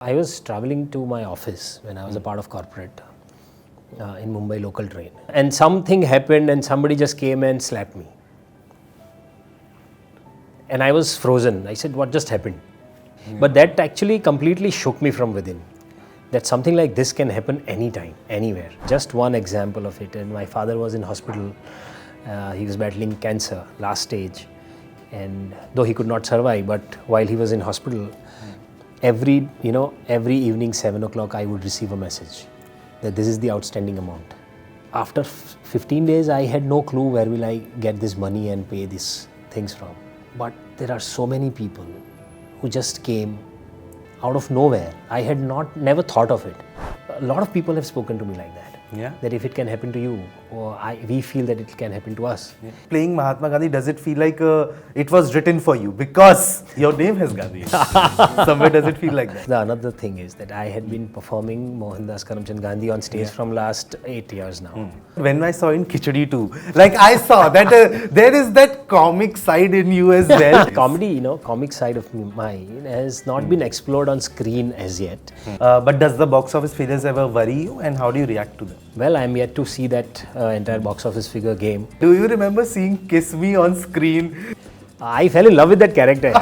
I was traveling to my office when I was a part of corporate in Mumbai local train. And something happened and somebody just came and slapped me. And I was frozen. I said, what just happened? But that actually completely shook me from within. That something like this can happen anytime, anywhere. Just one example of it. And my father was in hospital. He was battling cancer, last stage. And though he could not survive, but while he was in hospital, every evening 7 o'clock I would receive a message that this is the outstanding amount. After 15 days, I had no clue where will I get this money and pay these things from. But there are so many people who just came out of nowhere. I had never thought of it. A lot of people have spoken to me like that. Yeah. That if it can happen to you, we feel that it can happen to us. Yeah. Playing Mahatma Gandhi, does it feel like it was written for you because your name has Gandhi? Somewhere does it feel like that? The another thing is that I had been performing Mohandas Karamchand Gandhi on stage from last 8 years now. When I saw in Khichdi too, like I saw that there is that comic side in you as well. Comedy, comic side of mine has not been explored on screen as yet. But does the box office failures ever worry you, and how do you react to them? Well, I'm yet to see that entire box office figure game. Do you remember seeing Kismi on screen? I fell in love with that character.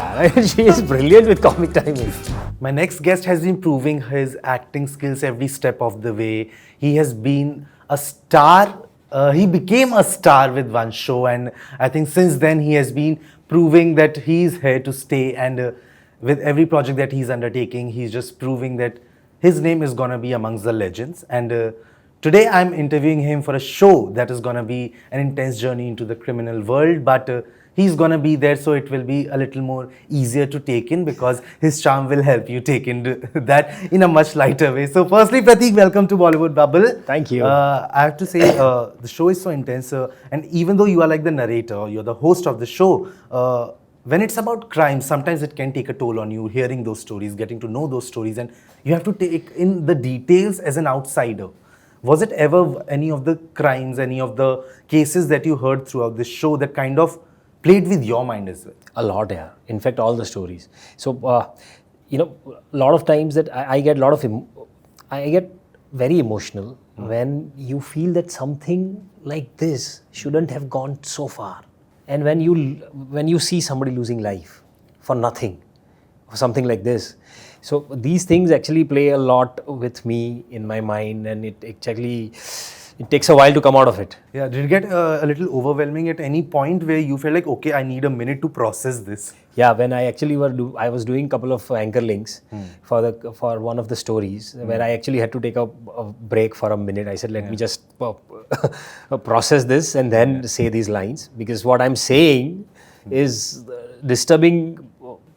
She is brilliant with comic timing. My next guest has been proving his acting skills every step of the way. He has been a star. He became a star with one show, and I think since then he has been proving that he is here to stay. And with every project that he's undertaking, he's just proving that his name is gonna be amongst the legends. And today I'm interviewing him for a show that is gonna be an intense journey into the criminal world, but he's gonna be there, so it will be a little more easier to take in because his charm will help you take in that in a much lighter way. So firstly, Pratik, welcome to Bollywood Bubble. Thank you. I have to say, the show is so intense, and even though you are like the narrator, you're the host of the show, when it's about crime, sometimes it can take a toll on you, hearing those stories, getting to know those stories, and you have to take in the details as an outsider. Was it ever any of the crimes, any of the cases that you heard throughout this show that kind of played with your mind as well? A lot, yeah. In fact, all the stories. So, a lot of times that I get I get very emotional when you feel that something like this shouldn't have gone so far. And when you see somebody losing life for nothing, for something like this. So these things actually play a lot with me in my mind, and it takes a while to come out of it. Yeah, did it get a little overwhelming at any point where you felt like, okay, I need a minute to process this? Yeah, when I actually I was doing a couple of anchor links for one of the stories where I actually had to take a break for a minute. I said, let me just process this and then say these lines, because what I'm saying is disturbing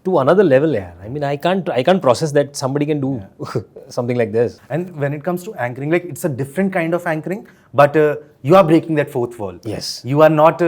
to another level. Yeah, I mean, I can't process that somebody can do something like this. And when it comes to anchoring, like it's a different kind of anchoring, but you are breaking that fourth wall. Yes. You are not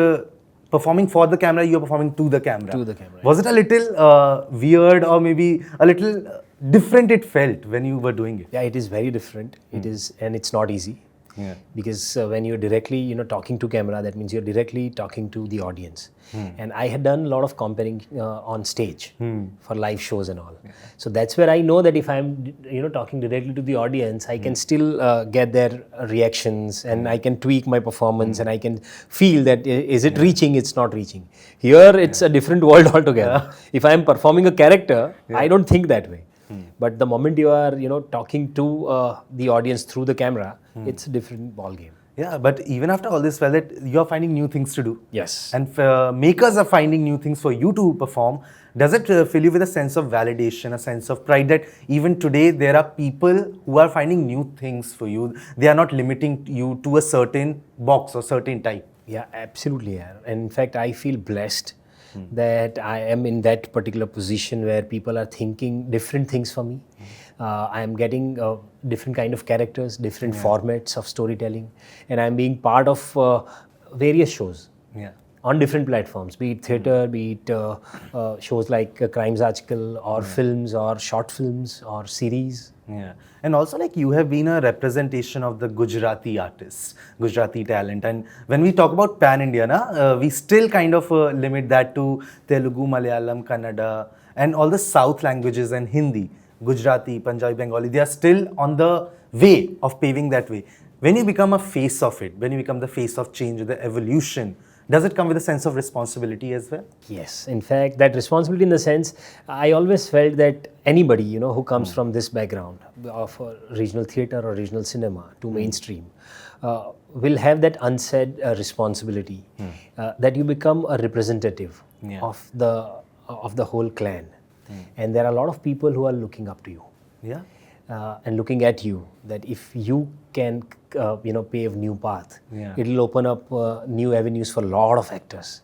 performing for the camera, you are performing to the camera. To the camera. Was it a little weird or maybe a little different it felt when you were doing it? Yeah, it is very different. It is, and it's not easy. Yeah. Because when you're directly, talking to camera, that means you're directly talking to the audience. And I had done a lot of comparing on stage for live shows and all. So that's where I know that if I'm, talking directly to the audience, I can still get their reactions, and I can tweak my performance, and I can feel that is it reaching, it's not reaching. Here, it's a different world altogether. If I'm performing a character, I don't think that way. But the moment you are, talking to the audience through the camera, it's a different ball game. Yeah, but even after all this, well, that you're finding new things to do. Yes. And makers are finding new things for you to perform. Does it fill you with a sense of validation, a sense of pride that even today there are people who are finding new things for you? They are not limiting you to a certain box or certain type. Yeah, absolutely. Yeah. And in fact, I feel blessed that I am in that particular position where people are thinking different things for me. I am getting different kind of characters, different formats of storytelling, and I am being part of various shows on different platforms, be it theatre, be it shows like Crimes Aaj Kal, or films, or short films, or series. Yeah. And also, like, you have been a representation of the Gujarati artists, Gujarati talent. And when we talk about pan-India, we still kind of limit that to Telugu, Malayalam, Kannada, and all the South languages and Hindi. Gujarati, Punjabi, Bengali, they are still on the way of paving that way. When you become a face of it, when you become the face of change, the evolution, does it come with a sense of responsibility as well? Yes, in fact, that responsibility in the sense, I always felt that anybody, who comes from this background of regional theatre or regional cinema to mainstream, will have that unsaid responsibility that you become a representative of the whole clan, and there are a lot of people who are looking up to you. Yeah. And looking at you, that if you can pave new path, it will open up new avenues for a lot of actors.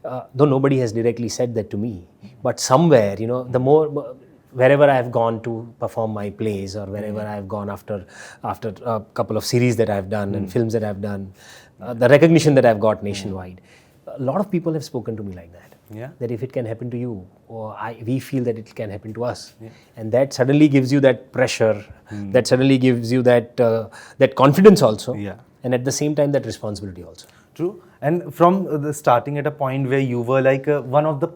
Though nobody has directly said that to me, but somewhere, the more wherever I have gone to perform my plays, or wherever I have gone after a couple of series that I have done and films that I have done, the recognition that I have got nationwide, a lot of people have spoken to me like that. That if it can happen to you, or we feel that it can happen to us, and that suddenly gives you that pressure, that suddenly gives you that confidence also, and at the same time that responsibility also. True. And from the starting at a point where you were like one of the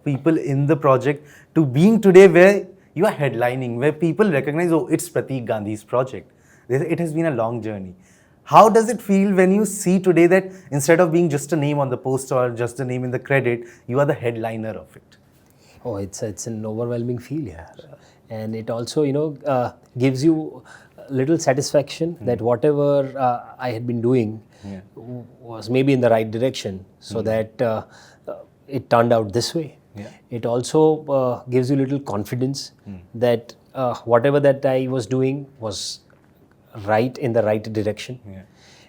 people in the project, to being today where you are headlining, where people recognize, oh, it's Pratik Gandhi's project. It has been a long journey. How does it feel when you see today that instead of being just a name on the poster or just a name in the credit, you are the headliner of it? Oh, it's an overwhelming feel, and it also gives you a little satisfaction that whatever I had been doing was maybe in the right direction, so that it turned out this way. It also gives you little confidence that whatever that I was doing was right in the right direction,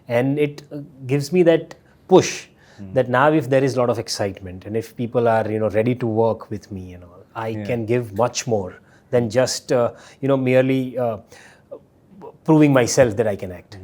and it gives me that push that now if there is a lot of excitement and if people are ready to work with me and all, I can give much more than just merely proving myself that I can act.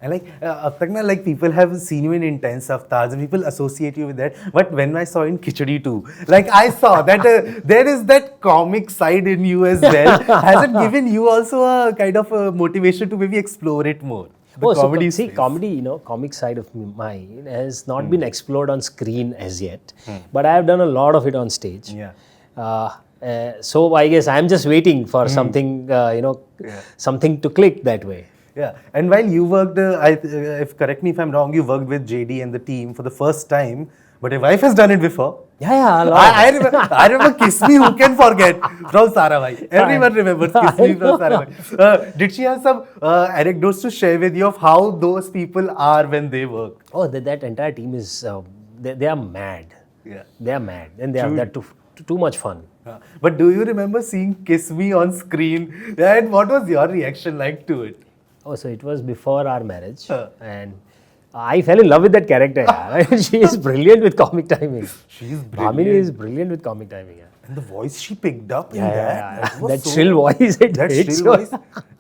And like people have seen you in Intense Avatars and people associate you with that. But when I saw in Khichdi too, like I saw that there is that comic side in you as well. Has it given you also a kind of a motivation to maybe explore it more? Comedy, comic side of mine has not been explored on screen as yet, but I have done a lot of it on stage. So I guess I'm just waiting for something, something to click that way. Yeah, and while you worked, if correct me if I'm wrong, you worked with JD and the team for the first time, but your wife has done it before. I remember Kismi, who can forget, from Sarabhai. Everyone remembers Kismi from Sarabhai. Did she have some anecdotes to share with you of how those people are when they work? Oh, that entire team is, they are mad. They are mad, and they're too much fun. But do you remember seeing Kismi on screen, and what was your reaction like to it? Oh, so it was before our marriage, and I fell in love with that character. She is brilliant with comic timing. She is brilliant. Bhamini is brilliant with comic timing. And the voice she picked up in that that shrill voice. That shrill voice.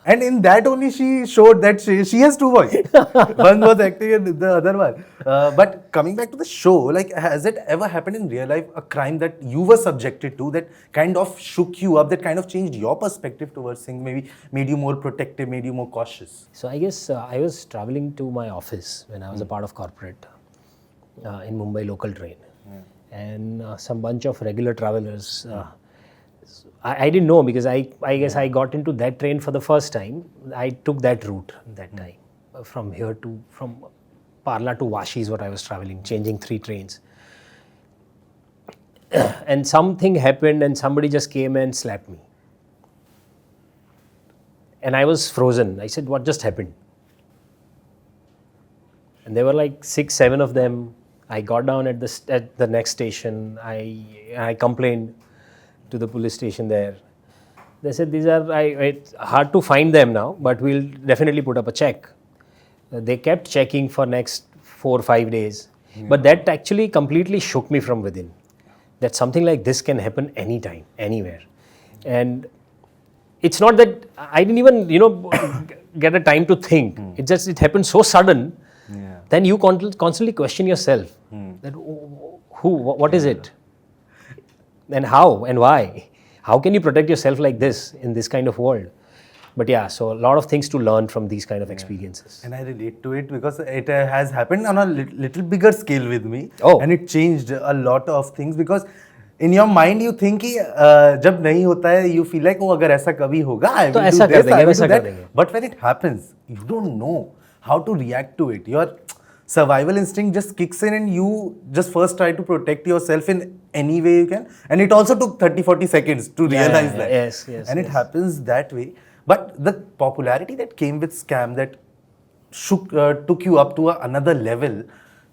And in that only she showed that she has two voices. One was acting and the other one. But coming back to the show, like has it ever happened in real life, a crime that you were subjected to that kind of shook you up, that kind of changed your perspective towards things, maybe made you more protective, made you more cautious? So I guess I was traveling to my office when I was a part of corporate in Mumbai local train. And some bunch of regular travelers, I didn't know, because I guess I got into that train for the first time. I took that route that time. From Parla to Vashi is what I was traveling, changing 3 trains. And something happened and somebody just came and slapped me. And I was frozen. I said, what just happened? And there were like 6, 7 of them. I got down at the next station. I complained to the police station there. They said, it's hard to find them now, but we'll definitely put up a check. They kept checking for next 4 or 5 days. But that actually completely shook me from within. That something like this can happen anytime, anywhere. And it's not that I didn't even, get a time to think. It happened so sudden. Then you constantly question yourself that what is it, and how and why? How can you protect yourself like this in this kind of world? But yeah, so a lot of things to learn from these kind of experiences. And I relate to it because it has happened on a little bigger scale with me. Oh. And it changed a lot of things because in your mind you think कि जब नहीं होता है you feel like अगर ऐसा कभी होगा I तो will ऐसा do कर this, देंगे, I will वैसा do कर that. देंगे। But when it happens, you don't know how to react to it. Your survival instinct just kicks in and you just first try to protect yourself in any way you can. And it also took 30-40 seconds to realize that. Yes, And it happens that way. But the popularity that came with Scam that took you up to another level,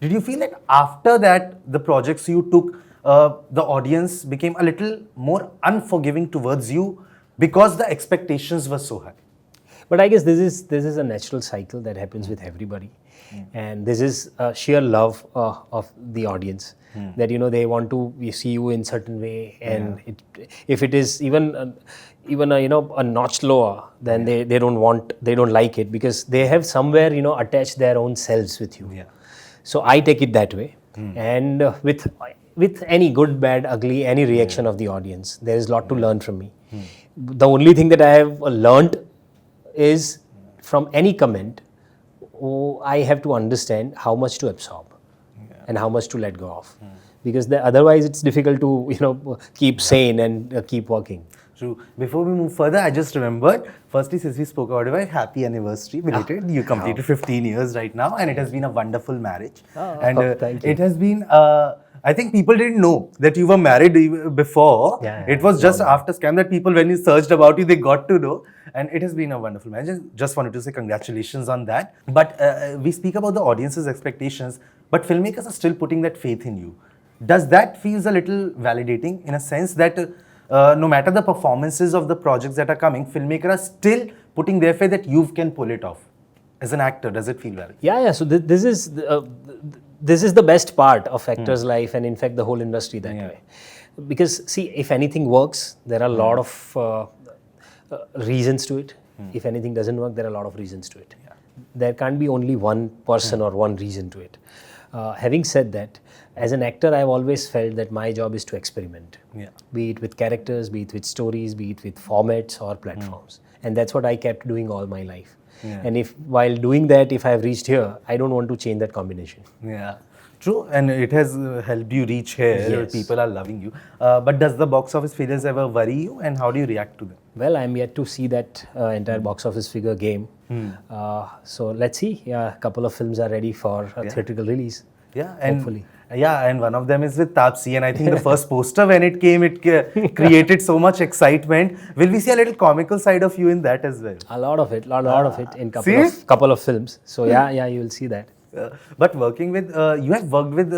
did you feel like after that, the projects you took, the audience became a little more unforgiving towards you because the expectations were so high? But I guess this is a natural cycle that happens with everybody, and this is sheer love of the audience that they want to see you in certain way, and if it is even a notch lower, then they don't like it because they have somewhere attached their own selves with you. Yeah. So I take it that way, and with any good, bad, ugly, any reaction of the audience, there is a lot to learn from me. The only thing that I have learned is from any comment, I have to understand how much to absorb and how much to let go of, because otherwise it's difficult to keep sane and keep working. True. Before we move further, I just remembered, firstly, since we spoke about it, happy anniversary belated. You completed 15 years right now, and it has been a wonderful marriage. Thank you. It has been, I think people didn't know that you were married before. It was just after Scam that people, when you searched about you, they got to know. And it has been a wonderful marriage. Just wanted to say congratulations on that. But we speak about the audience's expectations, but filmmakers are still putting that faith in you. Does that feel a little validating in a sense that no matter the performances of the projects that are coming, filmmakers are still putting their faith that you can pull it off? As an actor, does it feel validating? Yeah. So this is the best part of actors' life, and in fact the whole industry that way. Because see, if anything works, there are a lot of reasons to it. If anything doesn't work, there are a lot of reasons to it. There can't be only one person or one reason to it. Having said that, as an actor, I've always felt that my job is to experiment. Be it with characters, be it with stories, be it with formats or platforms. And that's what I kept doing all my life. And if while doing that, if I've reached here, I don't want to change that combination. Yeah, true. And it has helped you reach here. People are loving you. But does the box office failures ever worry you, and how do you react to them? Well, I'm yet to see that entire box office figure game. So let's see. A couple of films are ready for a theatrical release. Hopefully. And one of them is with Taapsee, and I think the first poster when it came, it created so much excitement. Will we see a little comical side of you in that as well? A lot of it in couple of films. So yeah, you will see that. But working with, you have worked with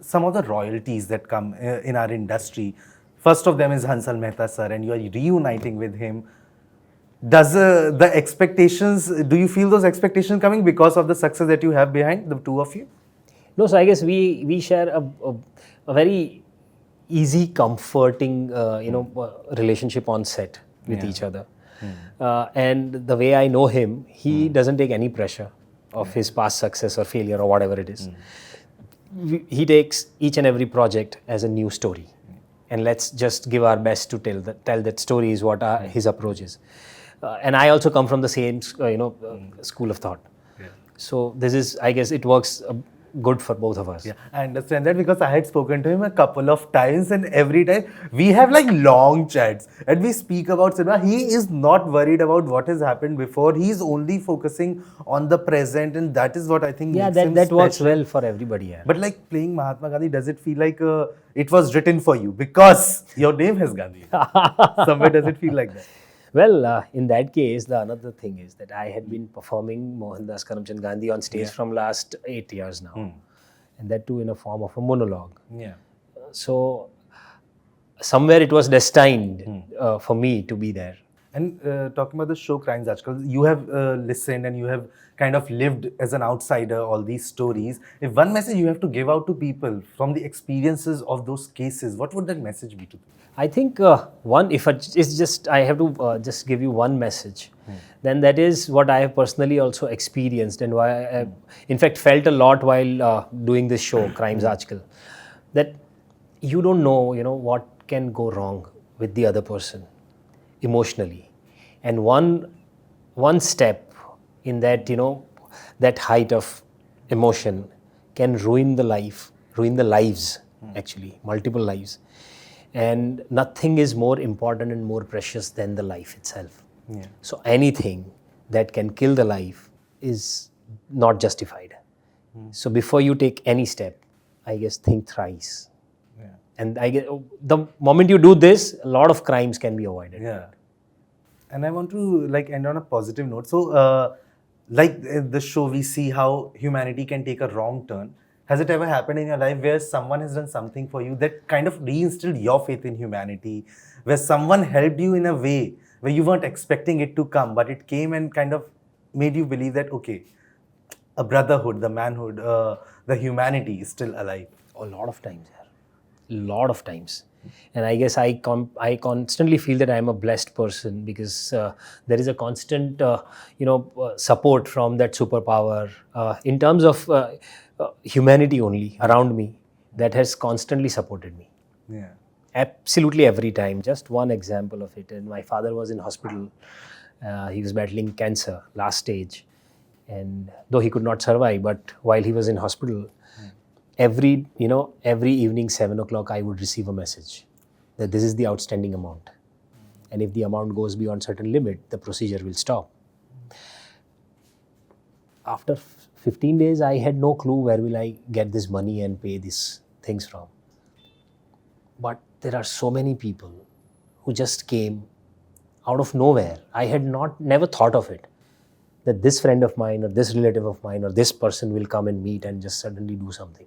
some of the royalties that come in our industry. First of them is Hansal Mehta sir, and you are reuniting with him. Does the expectations, do you feel those expectations coming because of the success that you have behind the two of you? No, so I guess we share a very easy, comforting, relationship on set with each other. And the way I know him, he doesn't take any pressure of his past success or failure or whatever it is. He takes each and every project as a new story, and let's just give our best to tell that story is what his approach is. And I also come from the same school of thought. So this is, I guess, it works good for both of us. Yeah, I understand that because I had spoken to him a couple of times, and every time we have like long chats and we speak about cinema. He is not worried about what has happened before. He's only focusing on the present, and that is what I think makes him that special. works well for everybody. Yeah. But like playing Mahatma Gandhi, does it feel like it was written for you because your name has Gandhi? Somewhere does it feel like that? Well, in that case, the another thing is that I had been performing Mohandas Karamchand Gandhi on stage from last 8 years now, and that too in a form of a monologue. So somewhere it was destined for me to be there. And talking about the show Crimes Aaj Kal, you have listened and you have kind of lived as an outsider all these stories. If one message you have to give out to people from the experiences of those cases, what would that message be to them? I think I have to just give you one message, then that is what I have personally also experienced, and why I, in fact, felt a lot while doing this show, Crimes Aaj Kal, that you don't know, what can go wrong with the other person emotionally, and one step in that, that height of emotion can ruin the lives, actually, multiple lives. and nothing is more important and more precious than the life itself. Yeah. So anything that can kill the life is not justified. So before you take any step, I guess think thrice. Yeah. And I guess the moment you do this, a lot of crimes can be avoided. Yeah. And I want to like end on a positive note. So, like in the show, we see how humanity can take a wrong turn. Has it ever happened in your life where someone has done something for you that kind of reinstilled your faith in humanity, where someone helped you in a way where you weren't expecting it to come, but it came and kind of made you believe that, okay, a brotherhood, the manhood, the humanity is still alive? A lot of times, yeah. Lot of times. And I guess I constantly feel that I am a blessed person because there is a constant, support from that superpower in terms of humanity only around me that has constantly supported me. Yeah. Absolutely every time. Just one example of it. And my father was in hospital. He was battling cancer, last stage. And though he could not survive, but while he was in hospital, every evening 7 o'clock, I would receive a message that this is the outstanding amount. And if the amount goes beyond certain limit, the procedure will stop. After 15 days, I had no clue where will I get this money and pay these things from. But there are so many people who just came out of nowhere. I had never thought of it, that this friend of mine or this relative of mine or this person will come and meet and just suddenly do something.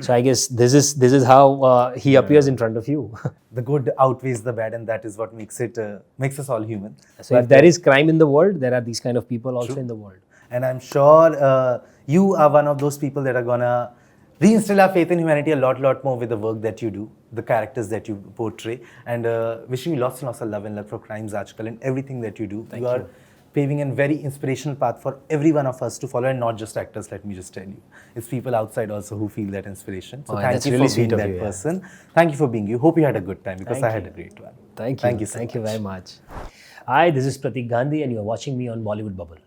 So I guess this is how he appears in front of you. The good outweighs the bad, and that is what makes us all human. So if there is crime in the world, there are these kind of people also in the world. And I'm sure you are one of those people that are gonna reinstill our faith in humanity a lot more with the work that you do, the characters that you portray, and wishing you lots and lots of love and luck for Crimes Aaj Kal and everything that you do. You are paving a very inspirational path for every one of us to follow, and not just actors, let me just tell you. It's people outside also who feel that inspiration. So thank you really for being sweet of that you, person. Thank you for being you. Hope you had a good time, because I had a great one. Thank you. So Thank you very much. Hi, this is Pratik Gandhi and you are watching me on Bollywood Bubble.